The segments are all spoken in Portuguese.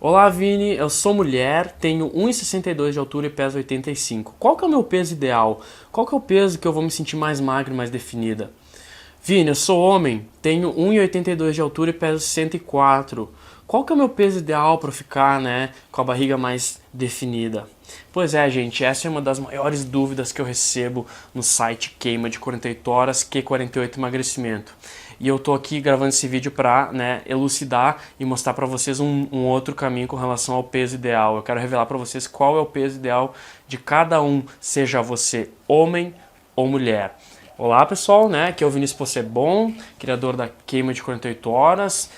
Olá, Vini, eu sou mulher, tenho 1,62 de altura e peso 85. Qual que é o meu peso ideal? Qual que é o peso que eu vou me sentir mais magra e mais definida? Vini, eu sou homem, tenho 1,82 de altura e peso 104. Qual que é o meu peso ideal para ficar, né, com a barriga mais definida? Pois é, gente, essa é uma das maiores dúvidas que eu recebo no site Queima de 48 Horas, Q48 Emagrecimento. E eu tô aqui gravando esse vídeo para, né, elucidar e mostrar para vocês um outro caminho com relação ao peso ideal. Eu quero revelar para vocês qual é o peso ideal de cada um, seja você homem ou mulher. Olá pessoal, né? Aqui é o Vinícius Possebon, criador da Queima de 48 Horas,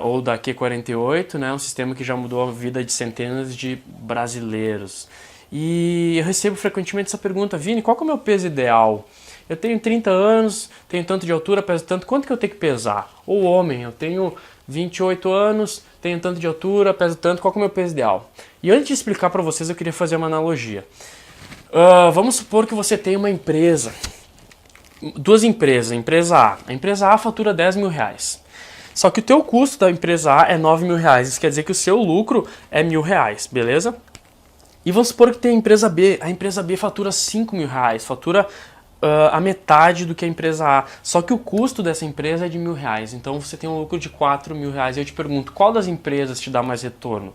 ou da Q48, né? Um sistema que já mudou a vida de centenas de brasileiros. E eu recebo frequentemente essa pergunta: Vini, qual que é o meu peso ideal? Eu tenho 30 anos, tenho tanto de altura, peso tanto, quanto que eu tenho que pesar? Ou homem, eu tenho 28 anos, tenho tanto de altura, peso tanto, qual que é o meu peso ideal? E antes de explicar para vocês, eu queria fazer uma analogia. Vamos supor que você tem uma empresa, duas empresas, a empresa A fatura 10 mil reais. Só que o teu custo da empresa A é 9 mil reais, isso quer dizer que o seu lucro é R$ 1.000, beleza? E vamos supor que tem a empresa B fatura 5 mil reais, fatura a metade do que a empresa A. Só que o custo dessa empresa é de R$ 1.000, então você tem um lucro de 4 mil reais. E eu te pergunto, qual das empresas te dá mais retorno?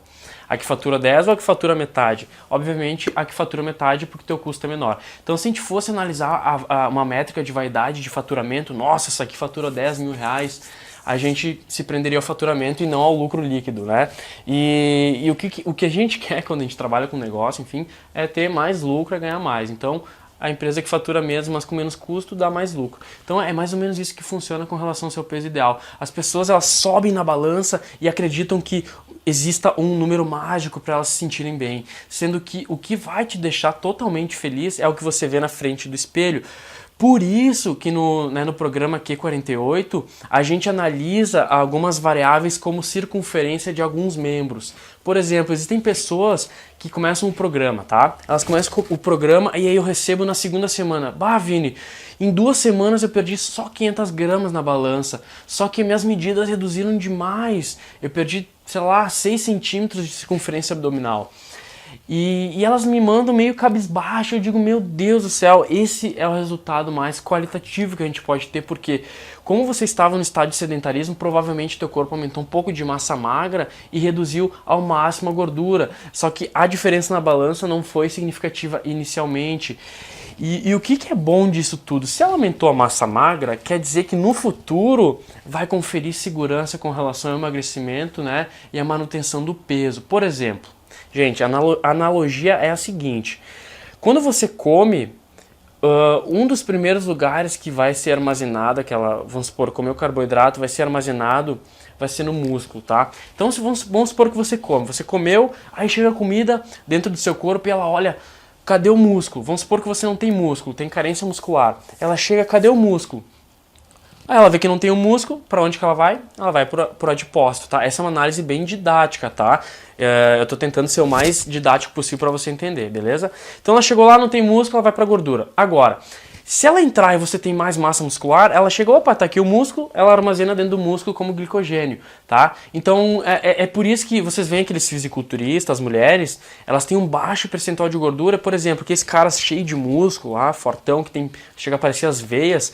A que fatura 10 ou a que fatura metade? Obviamente a que fatura metade porque o teu custo é menor. Então se a gente fosse analisar uma métrica de vaidade de faturamento, nossa, essa aqui fatura 10 mil reais, a gente se prenderia ao faturamento e não ao lucro líquido, né? E o que a gente quer quando a gente trabalha com negócio, enfim, é ter mais lucro, é ganhar mais. Então, a empresa que fatura menos, mas com menos custo, dá mais lucro. Então é mais ou menos isso que funciona com relação ao seu peso ideal. As pessoas, elas sobem na balança e acreditam que exista um número mágico para elas se sentirem bem, sendo que o que vai te deixar totalmente feliz é o que você vê na frente do espelho. Por isso que no programa Q48 a gente analisa algumas variáveis como circunferência de alguns membros. Por exemplo, existem pessoas que começam o programa, tá? Elas começam o programa e aí eu recebo na segunda semana: Bah, Vini, em 2 semanas eu perdi só 500 gramas na balança, só que minhas medidas reduziram demais. Eu perdi, sei lá, 6 centímetros de circunferência abdominal. E elas me mandam meio cabisbaixo, eu digo, meu Deus do céu, esse é o resultado mais qualitativo que a gente pode ter, porque como você estava no estado de sedentarismo, provavelmente teu corpo aumentou um pouco de massa magra e reduziu ao máximo a gordura, só que a diferença na balança não foi significativa inicialmente. E o que é bom disso tudo? Se ela aumentou a massa magra, quer dizer que no futuro vai conferir segurança com relação ao emagrecimento, né, e a manutenção do peso. Por exemplo, gente, a analogia é a seguinte: quando você come, um dos primeiros lugares que vai ser armazenado, vamos supor, comer o carboidrato, vai ser armazenado, vai ser no músculo, tá? Então, vamos supor que você comeu, aí chega a comida dentro do seu corpo e ela olha, cadê o músculo? Vamos supor que você não tem músculo, tem carência muscular. Ela chega, cadê o músculo? Aí ela vê que não tem o músculo, para onde que ela vai? Ela vai pro adipócito, tá? Essa é uma análise bem didática, tá? Eu tô tentando ser o mais didático possível para você entender, beleza? Então ela chegou lá, não tem músculo, ela vai pra gordura. Agora, se ela entrar e você tem mais massa muscular, ela chegou, opa, tá aqui o músculo, ela armazena dentro do músculo como glicogênio, tá? Então é por isso que vocês veem aqueles fisiculturistas, as mulheres, elas têm um baixo percentual de gordura, por exemplo, que esse cara cheio de músculo lá, fortão, chega a aparecer as veias.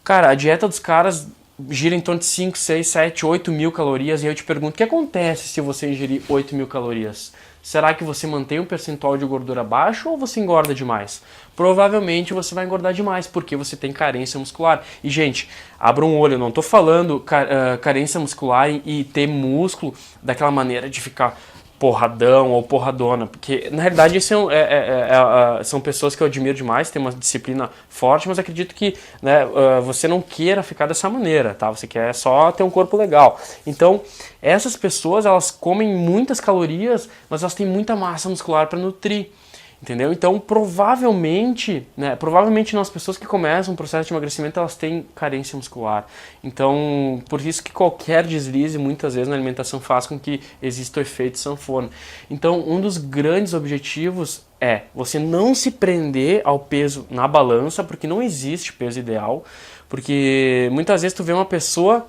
Cara, a dieta dos caras gira em torno de 5, 6, 7, 8 mil calorias. E eu te pergunto, o que acontece se você ingerir 8 mil calorias? Será que você mantém um percentual de gordura baixo ou você engorda demais? Provavelmente você vai engordar demais, porque você tem carência muscular. E, gente, abra um olho, eu não tô falando carência muscular e ter músculo daquela maneira de ficar porradão ou porradona, porque na realidade são pessoas que eu admiro demais, têm uma disciplina forte, mas acredito que, né, você não queira ficar dessa maneira, tá? Você quer só ter um corpo legal. Então, essas pessoas, elas comem muitas calorias, mas elas têm muita massa muscular para nutrir. Entendeu? Então, provavelmente nas pessoas que começam o processo de emagrecimento, elas têm carência muscular. Então, por isso que qualquer deslize, muitas vezes, na alimentação faz com que exista o efeito sanfona. Então, um dos grandes objetivos é você não se prender ao peso na balança, porque não existe peso ideal, porque muitas vezes tu vê uma pessoa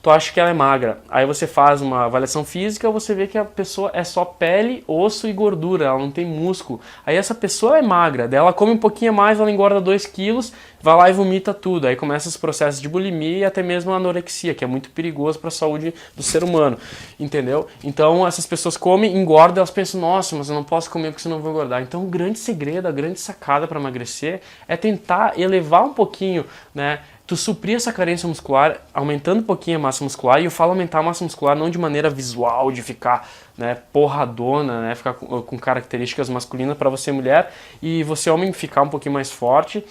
tu acha que ela é magra. Aí você faz uma avaliação física, você vê que a pessoa é só pele, osso e gordura, ela não tem músculo. Aí essa pessoa é magra, daí ela come um pouquinho mais, ela engorda 2 quilos, vai lá e vomita tudo. Aí começa os processos de bulimia e até mesmo a anorexia, que é muito perigoso para a saúde do ser humano, entendeu? Então essas pessoas comem, engordam, elas pensam, nossa, mas eu não posso comer porque senão eu vou engordar. Então o grande segredo, a grande sacada para emagrecer é tentar elevar um pouquinho, né? Tu suprir essa carência muscular, aumentando um pouquinho a massa muscular, e eu falo aumentar a massa muscular não de maneira visual, de ficar, né, porradona, né, ficar com características masculinas para você mulher, e você homem ficar um pouquinho mais forte.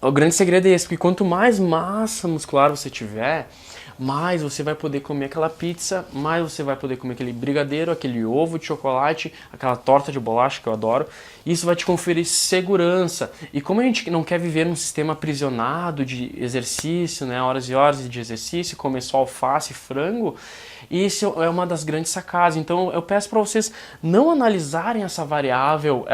O grande segredo é esse, porque quanto mais massa muscular você tiver, mais você vai poder comer aquela pizza, mais você vai poder comer aquele brigadeiro, aquele ovo de chocolate, aquela torta de bolacha que eu adoro. Isso vai te conferir segurança. E como a gente não quer viver num sistema aprisionado de exercício, né, horas e horas de exercício, comer só alface e frango, isso é uma das grandes sacadas. Então eu peço para vocês não analisarem essa variável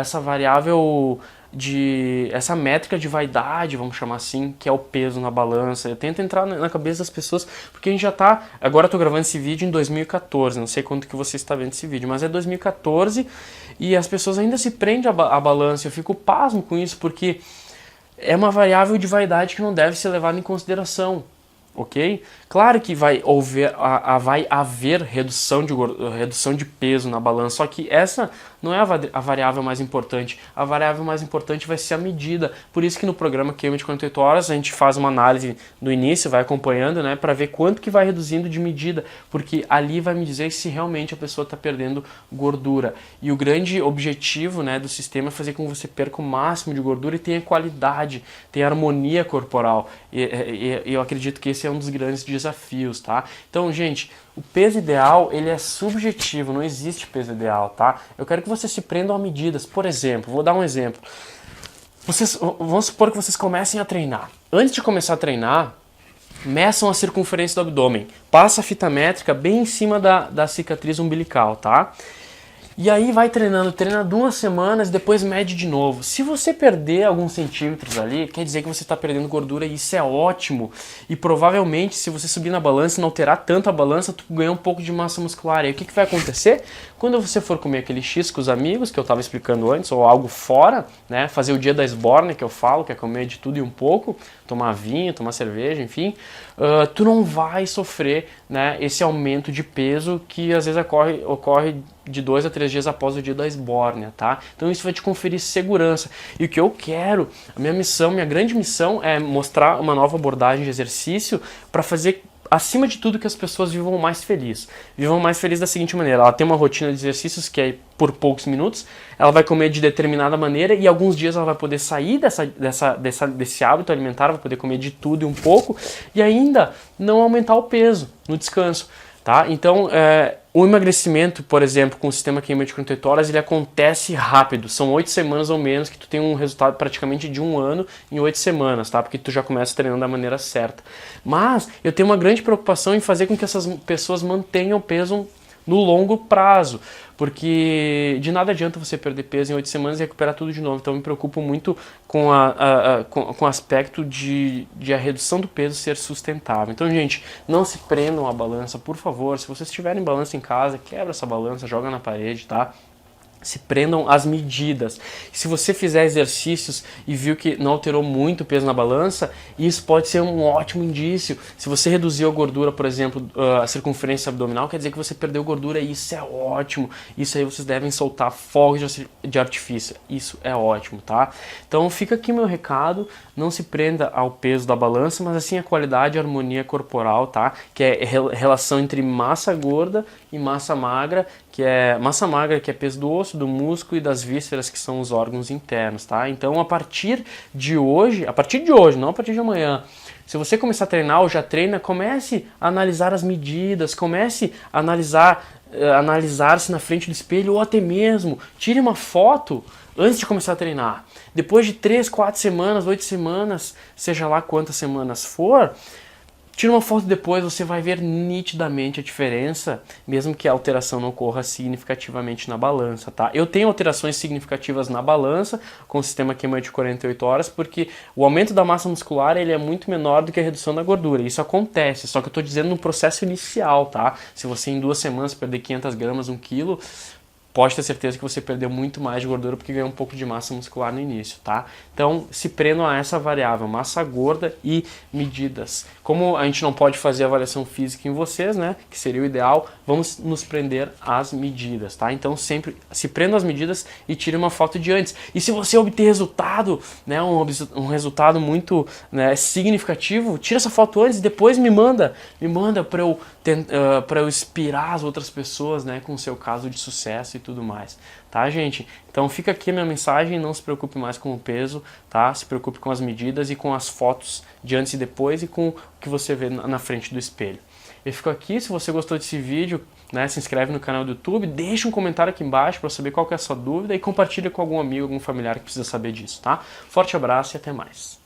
essa métrica de vaidade, vamos chamar assim, que é o peso na balança. Eu tento entrar na cabeça das pessoas, porque a gente já tá, agora eu tô gravando esse vídeo em 2014, não sei quanto que você está vendo esse vídeo, mas é 2014 e as pessoas ainda se prendem à balança. Eu fico pasmo com isso, porque é uma variável de vaidade que não deve ser levada em consideração. Ok? Claro que vai haver redução de peso na balança, só que essa não é a variável mais importante. A variável mais importante vai ser a medida. Por isso que no programa Queima de 48 Horas a gente faz uma análise no início, vai acompanhando, né, para ver quanto que vai reduzindo de medida, porque ali vai me dizer se realmente a pessoa está perdendo gordura. E o grande objetivo, né, do sistema é fazer com que você perca o máximo de gordura e tenha qualidade, tenha harmonia corporal. E eu acredito que esse é um dos grandes desafios, tá? Então, gente, o peso ideal, ele é subjetivo, não existe peso ideal, tá? Eu quero que vocês se prendam a medidas. Por exemplo, vou dar um exemplo. Vamos supor que vocês comecem a treinar. Antes de começar a treinar, meçam a circunferência do abdômen. Passa a fita métrica bem em cima da cicatriz umbilical, tá? E aí vai treinando, treina 2 semanas, depois mede de novo. Se você perder alguns centímetros ali, quer dizer que você está perdendo gordura e isso é ótimo. E provavelmente, se você subir na balança e não alterar tanto a balança, tu ganha um pouco de massa muscular. E o que vai acontecer? Quando você for comer aquele X com os amigos, que eu estava explicando antes, ou algo fora, né, fazer o dia da esbórnia, que eu falo, que é comer de tudo e um pouco, tomar vinho, tomar cerveja, enfim, tu não vai sofrer, né, esse aumento de peso que às vezes ocorre de 2 a 3 dias após o dia da esbórnia, tá? Então isso vai te conferir segurança. E o que eu quero, a minha grande missão é mostrar uma nova abordagem de exercício para fazer, acima de tudo, que as pessoas vivam mais felizes. Vivam mais felizes da seguinte maneira: ela tem uma rotina de exercícios que é por poucos minutos, ela vai comer de determinada maneira e alguns dias ela vai poder sair desse hábito alimentar, vai poder comer de tudo e um pouco e ainda não aumentar o peso no descanso. Tá? Então, o emagrecimento, por exemplo, com o sistema Queima de 48 Horas, ele acontece rápido. São 8 semanas ou menos que tu tem um resultado praticamente de 1 ano em 8 semanas, tá? Porque tu já começa treinando da maneira certa. Mas eu tenho uma grande preocupação em fazer com que essas pessoas mantenham o peso no longo prazo, porque de nada adianta você perder peso em 8 semanas e recuperar tudo de novo. Então eu me preocupo muito com o aspecto de a redução do peso ser sustentável. Então, gente, não se prendam à balança, por favor. Se vocês tiverem balança em casa, quebra essa balança, joga na parede, tá? Se prendam às medidas. Se você fizer exercícios e viu que não alterou muito o peso na balança, isso pode ser um ótimo indício. Se você reduziu a gordura, por exemplo, a circunferência abdominal, quer dizer que você perdeu gordura e isso é ótimo. Isso aí vocês devem soltar fogos de artifício. Isso é ótimo, tá? Então fica aqui meu recado. Não se prenda ao peso da balança, mas assim a qualidade e a harmonia corporal, tá? Que é relação entre massa gorda e massa magra, que é massa magra, que é peso do osso, do músculo e das vísceras, que são os órgãos internos, tá? Então, a partir de hoje, não a partir de amanhã, se você começar a treinar ou já treina, comece a analisar as medidas, comece a analisar-se na frente do espelho ou até mesmo tire uma foto antes de começar a treinar. Depois de 3, 4 semanas, 8 semanas, seja lá quantas semanas for, Tira uma foto depois, você vai ver nitidamente a diferença, mesmo que a alteração não ocorra significativamente na balança, tá? Eu tenho alterações significativas na balança com o sistema queimante de 48 horas, porque o aumento da massa muscular ele é muito menor do que a redução da gordura. Isso acontece, só que eu tô dizendo no processo inicial, tá? Se você em 2 semanas perder 500 gramas, 1 quilo, pode ter certeza que você perdeu muito mais de gordura porque ganhou um pouco de massa muscular no início, tá? Então, se prendam a essa variável, massa gorda e medidas. Como a gente não pode fazer avaliação física em vocês, né, que seria o ideal, vamos nos prender às medidas, tá? Então, sempre se prendam às medidas e tire uma foto de antes. E se você obter resultado, né, um resultado muito, né, significativo, tira essa foto antes e depois me manda para eu inspirar as outras pessoas, né, com o seu caso de sucesso e tudo mais, tá, gente? Então fica aqui a minha mensagem, não se preocupe mais com o peso, tá? Se preocupe com as medidas e com as fotos de antes e depois e com o que você vê na frente do espelho. Eu fico aqui, se você gostou desse vídeo, né, se inscreve no canal do YouTube, deixa um comentário aqui embaixo para saber qual que é a sua dúvida e compartilha com algum amigo, algum familiar que precisa saber disso, tá? Forte abraço e até mais.